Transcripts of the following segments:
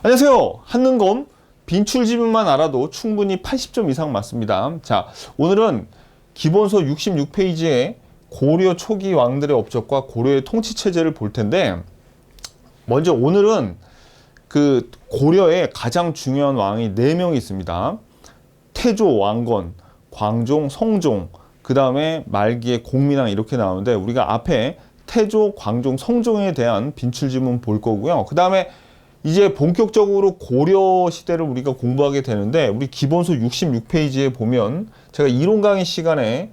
안녕하세요. 한능검 빈출 지문만 알아도 충분히 80점 이상 맞습니다. 자, 오늘은 기본서 66페이지에 고려 초기 왕들의 업적과 고려의 통치 체제를 볼 텐데, 먼저 오늘은 그 고려의 가장 중요한 왕이 4명이 있습니다. 태조, 왕건, 광종, 성종, 그 다음에 말기에 공민왕 이렇게 나오는데, 우리가 앞에 태조, 광종, 성종에 대한 빈출 지문 볼 거고요. 그 다음에 이제 본격적으로 고려 시대를 우리가 공부하게 되는데, 우리 기본서 66페이지에 보면 제가 이론 강의 시간에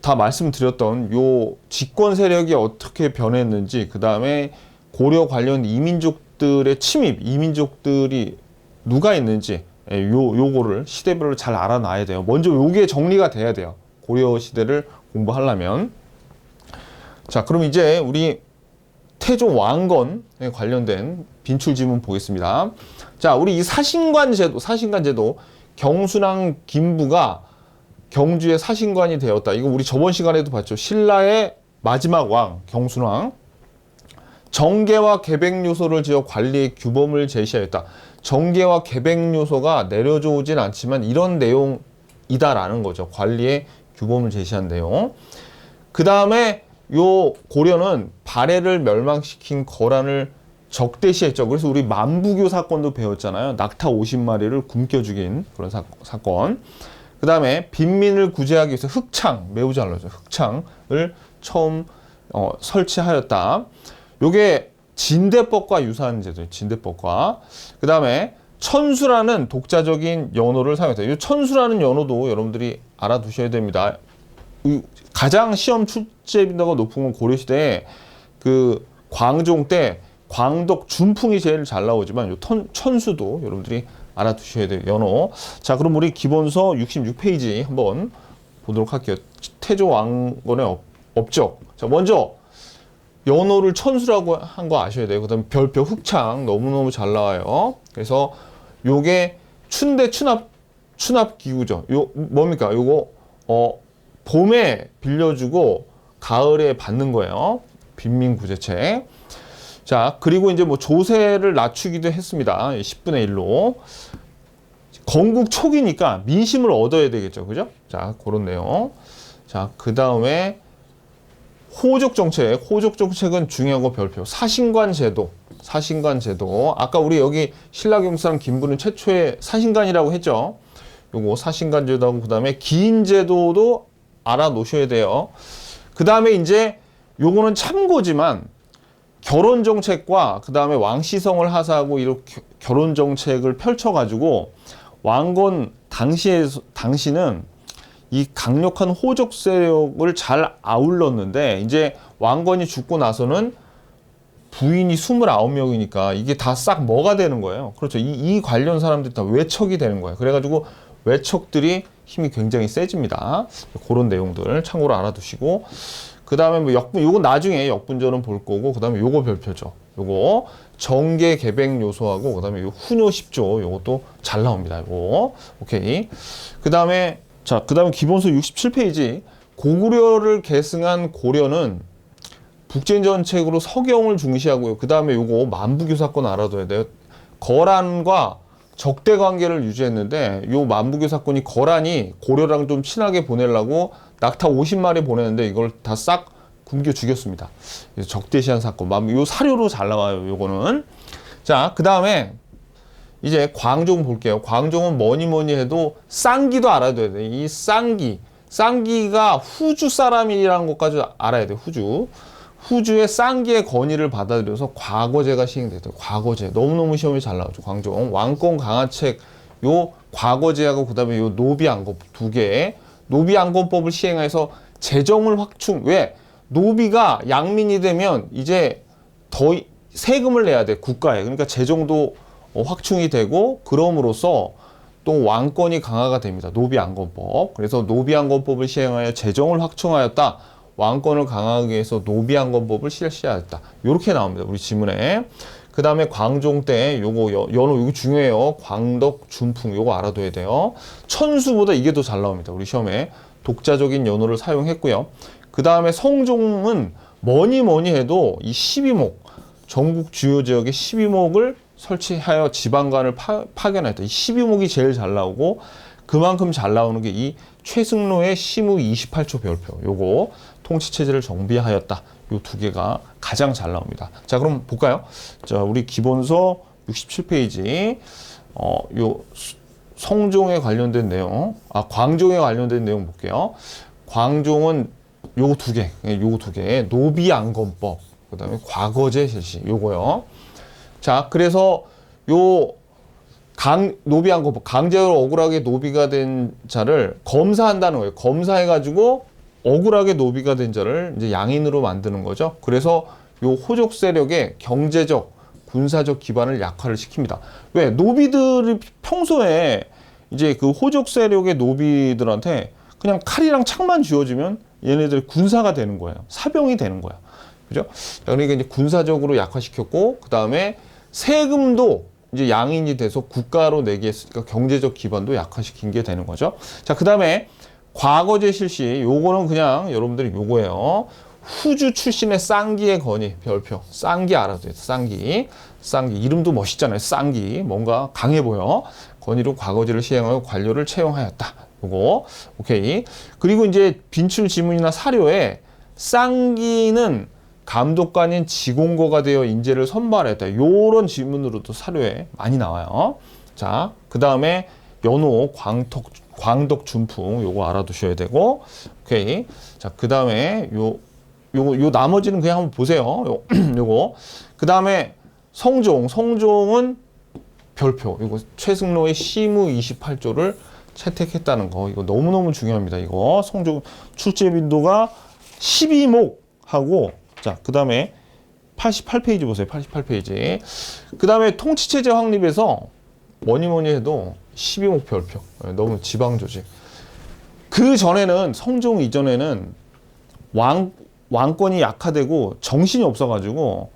다 말씀드렸던 요 집권 세력이 어떻게 변했는지, 그 다음에 고려 관련 이민족들의 침입, 이민족들이 누가 있는지, 요거를 시대별로 잘 알아놔야 돼요. 먼저 요게 정리가 돼야 돼요. 고려 시대를 공부하려면. 자, 그럼 이제 우리 태조 왕건에 관련된 빈출 지문 보겠습니다. 자, 우리 이 사신관 제도, 경순왕 김부가 경주의 사신관이 되었다. 이거 우리 저번 시간에도 봤죠. 신라의 마지막 왕, 경순왕. 정계와 계백 요소를 지어 관리의 규범을 제시하였다. 정계와 계백 요소가 내려져 오진 않지만 이런 내용이다라는 거죠. 관리의 규범을 제시한 내용. 그 다음에 요 고려는 발해를 멸망시킨 거란을 적대시했죠. 그래서 우리 만부교 사건도 배웠잖아요. 낙타 50마리를 굶겨 죽인 그런 사건. 그 다음에 빈민을 구제하기 위해서 흑창, 매우 잘 나오죠. 흑창을 처음 설치하였다. 요게 진대법과 유사한 제도예요. 진대법과. 그 다음에 천수라는 독자적인 연호를 사용했다. 이 천수라는 연호도 여러분들이 알아두셔야 됩니다. 가장 시험 출제 빈도가 높은 건 고려시대에 그 광종 때 광덕 준풍이 제일 잘 나오지만 요 천수도 여러분들이 알아두셔야 돼요. 연호. 자, 그럼 우리 기본서 66페이지 한번 보도록 할게요. 태조 왕건의 업적. 자, 먼저 연호를 천수라고 한 거 아셔야 돼요. 그 다음에 별표 흑창 너무너무 잘 나와요. 그래서 요게 춘대 추납 기구죠. 요 뭡니까? 요거 봄에 빌려주고 가을에 받는 거예요. 빈민구제책. 자, 그리고 이제 뭐 조세를 낮추기도 했습니다. 10분의 1로. 건국 초기니까 민심을 얻어야 되겠죠. 그죠? 자, 그런 내용. 자, 그 다음에 호족 정책은 중요하고 별표. 사신관 제도. 아까 우리 여기 신라경상 김부는 최초의 사신관이라고 했죠. 요거 사신관 제도하고, 그 다음에 기인 제도도 알아놓으셔야 돼요. 그 다음에 이제 요거는 참고지만 결혼 정책과 그 다음에 왕시성을 하사하고 이렇게 결혼 정책을 펼쳐가지고 왕건 당시는 이 강력한 호족 세력을 잘 아울렀는데, 이제 왕건이 죽고 나서는 부인이 29명이니까 이게 다 싹 뭐가 되는 거예요. 그렇죠. 이 관련 사람들이 다 외척이 되는 거예요. 그래가지고 외척들이 힘이 굉장히 세집니다. 그런 내용들 참고로 알아두시고, 그 다음에 뭐 요건 나중에 역분절은 볼 거고, 그 다음에 요거 별표죠. 요거 정계 계백 요소하고, 그 다음에 요 훈요 10조 요것도 잘 나옵니다. 요거 오케이. 그 다음에 기본서 67페이지 고구려를 계승한 고려는 북진전책으로 서경을 중시하고요. 그 다음에 요거 만부교 사건 알아둬야 돼요. 거란과 적대 관계를 유지했는데, 요 만부교 사건이 거란이 고려랑 좀 친하게 보내려고 낙타 50마리 보내는데 이걸 다 싹 굶겨 죽였습니다. 적대시한 사건. 요 사료로 잘 나와요. 요거는. 자, 그 다음에 이제 광종 볼게요. 광종은 뭐니 해도 쌍기도 알아둬야 돼요. 이 쌍기가 후주 사람이라는 것까지 알아야 돼요. 후주의 쌍기의 건의를 받아들여서 과거제가 시행됐어요. 과거제. 너무너무 시험이 잘 나오죠. 광종. 왕권 강화책, 요 과거제하고 그 다음에 요 노비안건 두 개. 노비안건법을 시행해서 재정을 확충. 왜? 노비가 양민이 되면 이제 더 세금을 내야 돼. 국가에. 그러니까 재정도 확충이 되고, 그럼으로써 또 왕권이 강화가 됩니다. 노비안건법. 그래서 노비안건법을 시행하여 재정을 확충하였다. 왕권을 강화하기 위해서 노비안건법을 실시하였다. 이렇게 나옵니다. 우리 지문에. 그 다음에 광종 때 요거 연호 요거 중요해요. 광덕 준풍 요거 알아둬야 돼요. 천수보다 이게 더 잘 나옵니다. 우리 시험에 독자적인 연호를 사용했고요. 그 다음에 성종은 뭐니 해도 이 12목, 전국 주요 지역의 12목을 설치하여 지방간을 파견했다. 이 12목이 제일 잘 나오고 그만큼 잘 나오는 게 이 최승로의 시무 28초 별표. 요거 통치체제를 정비하였다. 요 두 개가 가장 잘 나옵니다. 자, 그럼 볼까요? 자, 우리 기본서 67페이지 요 성종에 관련된 내용, 광종에 관련된 내용 볼게요. 광종은 요거 두 개, 노비안건법, 그다음에 과거제 실시, 요거요. 자, 그래서 요 노비안건법, 강제로 억울하게 노비가 된 자를 검사한다는 거예요. 검사해가지고 억울하게 노비가 된 자를 이제 양인으로 만드는 거죠. 그래서 요 호족 세력의 경제적, 군사적 기반을 약화를 시킵니다. 왜? 노비들이 평소에 이제 그 호족 세력의 노비들한테 그냥 칼이랑 창만 쥐어주면 얘네들 군사가 되는 거예요. 사병이 되는 거야. 그죠? 그러니까 이제 군사적으로 약화시켰고, 그 다음에 세금도 이제 양인이 돼서 국가로 내게 했으니까 경제적 기반도 약화시킨 게 되는 거죠. 자, 그 다음에 과거제 실시. 요거는 그냥 여러분들이 요거예요. 후주 출신의 쌍기의 건의 별표. 쌍기 알아도 돼요. 쌍기. 이름도 멋있잖아요. 쌍기. 뭔가 강해 보여. 건의로 과거제를 시행하여 관료를 채용하였다. 요거. 오케이. 그리고 이제 빈출 지문이나 사료에 쌍기는 감독관인 지공거가 되어 인재를 선발했다. 요런 지문으로도 사료에 많이 나와요. 자, 그 다음에 연호, 광덕, 준풍. 요거 알아두셔야 되고. 오케이. 자, 그 다음에 요 나머지는 그냥 한번 보세요. 요거. 그 다음에 성종은 별표. 이거 최승로의 시무 28조를 채택했다는 거. 이거 너무너무 중요합니다. 이거 성종 출제 빈도가 12목하고, 자, 그 다음에 88페이지 보세요. 88페이지. 그 다음에 통치체제 확립에서 뭐니 해도 12목 별표. 너무 지방조직. 그 전에는, 성종 이전에는 왕권이 약화되고 정신이 없어가지고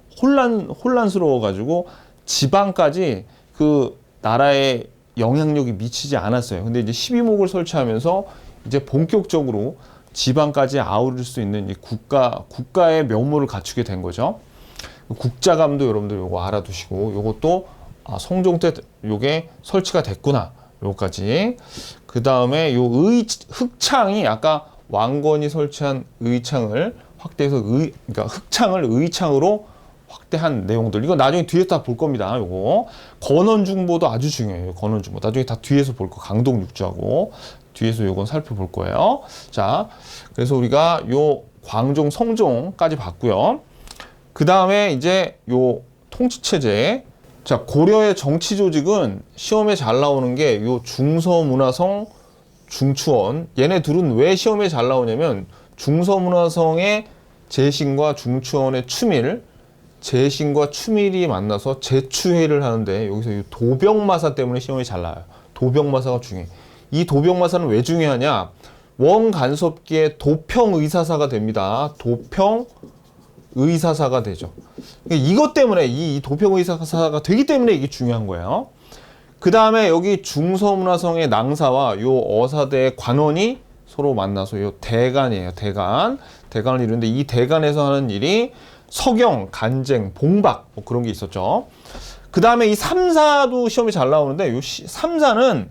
혼란스러워가지고 지방까지 그 나라에 영향력이 미치지 않았어요. 근데 이제 12목을 설치하면서 이제 본격적으로 지방까지 아우를 수 있는 이 국가의 면모를 갖추게 된 거죠. 국자감도 여러분들 요거 알아두시고, 요것도 성종 때 요게 설치가 됐구나. 요거까지. 그 다음에 요 흑창이 아까 왕건이 설치한 의창을 확대해서 그러니까 흑창을 의창으로 확대한 내용들. 이거 나중에 뒤에 다 볼 겁니다. 요거. 건원중보도 아주 중요해요. 건원중보. 나중에 다 뒤에서 볼 거. 강동육주하고 뒤에서 요건 살펴볼 거예요. 자, 그래서 우리가 요 광종, 성종까지 봤고요. 그 다음에 이제 요 통치체제. 자, 고려의 정치 조직은 시험에 잘 나오는 게 요 중서문화성, 중추원. 얘네 둘은 왜 시험에 잘 나오냐면 중서문화성의 재신과 중추원의 추밀, 재신과 추밀이 만나서 재추회를 하는데 여기서 이 도병마사 때문에 시험이 잘 나와요. 도병마사가 중요해. 이 도병마사는 왜 중요하냐? 원간섭기의 도평의사사가 됩니다. 도평의사사가 되죠. 그러니까 이것 때문에 이 도평의사사가 되기 때문에 이게 중요한 거예요. 그 다음에 여기 중서문화성의 낭사와 요 어사대의 관원이 서로 만나서 요 대간이에요. 대간을 이루는데 이 대간에서 하는 일이 서경, 간쟁, 봉박 뭐 그런 게 있었죠. 그 다음에 이 3사도 시험이 잘 나오는데 요 3사는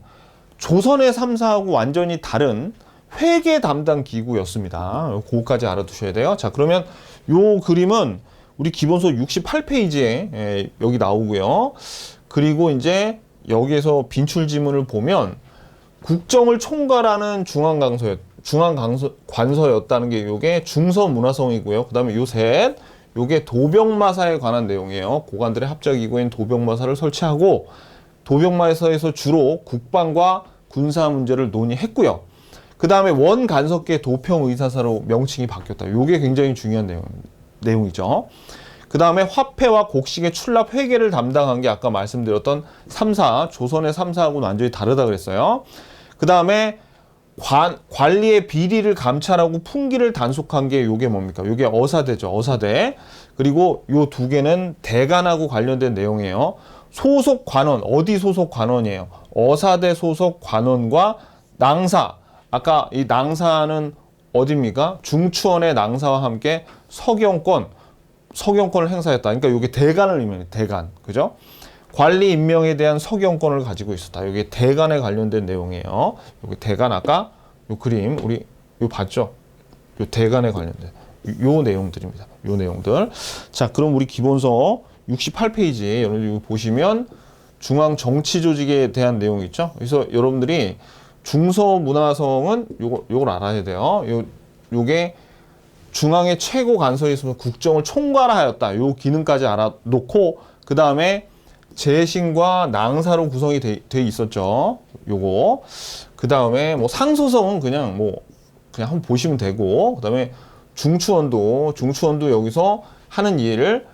조선의 3사하고 완전히 다른 회계 담당 기구였습니다. 그거까지 알아두셔야 돼요. 자, 그러면 요 그림은 우리 기본서 68페이지에 여기 나오고요. 그리고 이제 여기에서 빈출 지문을 보면 국정을 총괄하는 중앙관서였다는 게 요게 중서문화성이고요. 그 다음에 요 셋, 요게 도병마사에 관한 내용이에요. 고관들의 합작기구인 도병마사를 설치하고 도병마사에서 주로 국방과 군사 문제를 논의했고요. 그 다음에 원간섭계 도평의사사로 명칭이 바뀌었다. 요게 굉장히 중요한 내용이죠. 그 다음에 화폐와 곡식의 출납 회계를 담당한 게 아까 말씀드렸던 3사, 조선의 3사하고는 완전히 다르다 그랬어요. 그 다음에 관리의 비리를 감찰하고 풍기를 단속한 게 요게 뭡니까? 요게 어사대죠. 어사대. 그리고 요 두 개는 대간하고 관련된 내용이에요. 소속 관원, 어디 소속 관원이에요? 어사대 소속 관원과 낭사. 아까 이 낭사는 어디입니까? 중추원의 낭사와 함께 서경권을 행사했다. 그러니까 요게 대간을 의미해요. 대간. 그죠? 관리 임명에 대한 서경권을 가지고 있었다. 이게 대간에 관련된 내용이에요. 여기 대간 아까 요 그림 우리 요 봤죠? 요 대간에 관련된 요 내용들입니다. 요 내용들. 자, 그럼 우리 기본서 68페이지에 여러분들 보시면 중앙 정치 조직에 대한 내용이 있죠. 그래서 여러분들이 중서문화성은 요걸 알아야 돼요. 요게 중앙의 최고 간섭이 있으면 국정을 총괄하였다. 요 기능까지 알아놓고 그 다음에 재신과 낭사로 구성이 돼 있었죠. 요거. 그 다음에 뭐 상소성은 그냥 한번 보시면 되고, 그 다음에 중추원도 여기서 하는 일을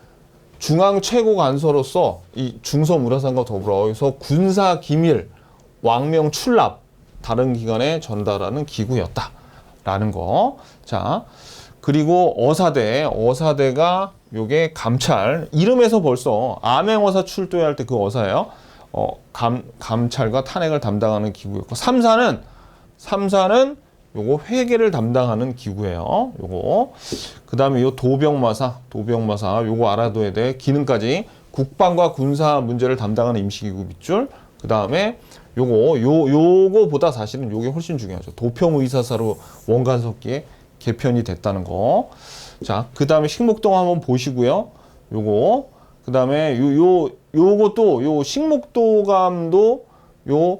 중앙 최고 간서로서 이 중서문화상과 더불어 여기서 군사 기밀, 왕명 출납 다른 기관에 전달하는 기구였다라는 거. 자, 그리고 어사대가 요게 감찰, 이름에서 벌써 암행어사 출도해야 할 때 그 어사예요. 감찰과 탄핵을 담당하는 기구였고, 삼사는 요거 회계를 담당하는 기구예요. 요거. 그다음에 요 도병마사 요거 알아둬야 돼. 기능까지 국방과 군사 문제를 담당하는 임시기구 밑줄. 그다음에 요거보다 사실은 요게 훨씬 중요하죠. 도평의사사로 원간섭기에 개편이 됐다는 거. 자, 그다음에 식목동 한번 보시고요. 요거. 그다음에 요것도 요 식목도감도 요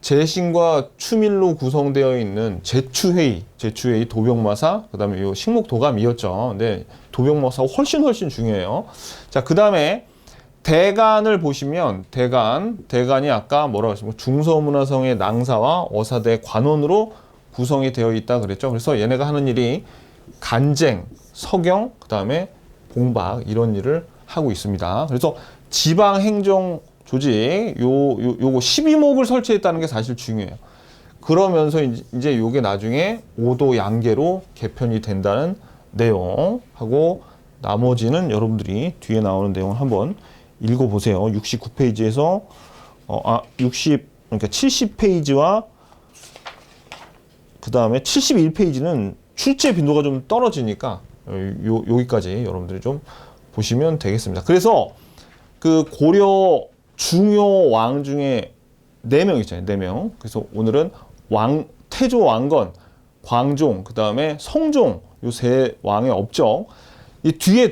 재신과 추밀로 구성되어 있는 제추회의 도병마사, 그 다음에 요 식목도감이었죠. 근데 도병마사가 훨씬 중요해요. 자, 그 다음에 대간을 보시면 대간이 아까 뭐라고 했습니까? 중서문화성의 낭사와 어사대 관원으로 구성이 되어 있다 그랬죠. 그래서 얘네가 하는 일이 간쟁, 서경, 그 다음에 봉박 이런 일을 하고 있습니다. 그래서 지방행정 조직 요거 12목을 설치했다는 게 사실 중요해요. 그러면서 이제 요게 나중에 5도 양계로 개편이 된다는 내용하고, 나머지는 여러분들이 뒤에 나오는 내용을 한번 읽어보세요. 69페이지에서 그러니까 70페이지와 그 다음에 71페이지는 출제 빈도가 좀 떨어지니까 여기까지 여러분들이 좀 보시면 되겠습니다. 그래서 그 고려 중요 왕 중에 4명 있잖아요. 4명. 그래서 오늘은 태조 왕건, 광종, 그 다음에 성종, 요 3왕의 업적. 이 뒤에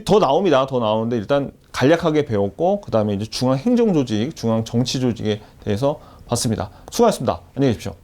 더 나옵니다. 더 나오는데 일단 간략하게 배웠고, 그 다음에 이제 중앙 행정 조직, 중앙 정치 조직에 대해서 봤습니다. 수고하셨습니다. 안녕히 계십시오.